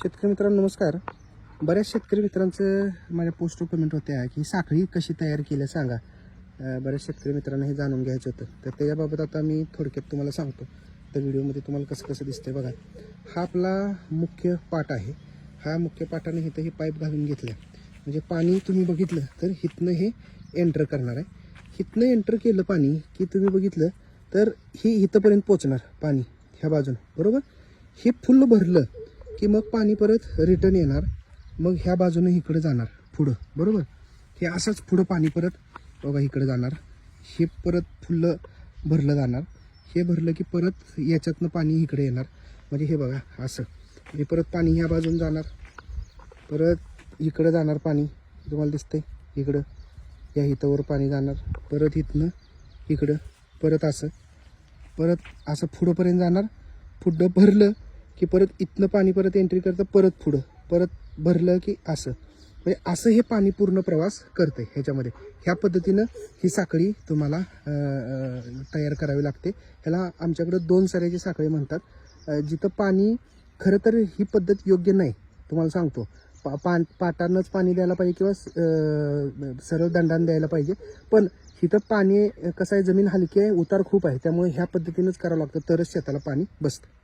शेतकरी मित्रांनो नमस्कार. बऱ्याच शेतकरी मित्रांचं माझ्या पोस्टवर कमेंट होते आहे की साखळी कशी तयार केली सांगा. बऱ्याच शेतकरी मित्रांना हे जाणून घ्यायचं होतं, तर त्याच्याबाबत आता मी थोडक्यात तुम्हाला सांगतो. तर व्हिडिओमध्ये तुम्हाला कसं कसं दिसतंय बघा. हा आपला मुख्य पाट आहे. हा मुख्य पाटाने इथं हे पाईप घालून घेतलं, म्हणजे पाणी तुम्ही बघितलं तर इथनं हे एंटर करणार आहे. इथनं एंटर केलं पाणी की तुम्ही बघितलं तर हे इथंपर्यंत पोचणार पाणी ह्या बाजून, बरोबर. हे फुल भरलं की मग पाणी परत रिटर्न येणार, मग ह्या बाजूने इकडे जाणार पुढं, बरोबर. हे असंच पुढं पाणी परत बघा इकडे जाणार, हे परत फुल्लं भरलं जाणार. हे भरलं की परत याच्यातनं पाणी इकडे येणार, म्हणजे हे बघा असं. हे परत पाणी ह्या बाजून जाणार, परत इकडं जाणार पाणी, तुम्हाला दिसतंय इकडं या हितावर पाणी जाणार, परत इथनं इकडं परत असं पुढंपर्यंत जाणार. पुढं भरलं की परत इथनं पाणी परत एंट्री करतं, परत पुढं परत भरलं की असं, म्हणजे असं हे पाणी पूर्ण प्रवास करते ह्याच्यामध्ये. ह्या पद्धतीनं ही साखळी तुम्हाला तयार करावी लागते. ह्याला आमच्याकडं 2 सऱ्याची साखळी म्हणतात. जिथं पाणी खरं तर ही पद्धत योग्य नाही, तुम्हाला सांगतो. पाटानंच पाणी द्यायला पाहिजे किंवा सरळ दंडाने द्यायला पाहिजे. पण इथं पाणी कसं आहे, जमीन हलकी आहे, उतार खूप आहे, त्यामुळे ह्या पद्धतीनंच करावं लागतं, तरच शेताला पाणी बसतं.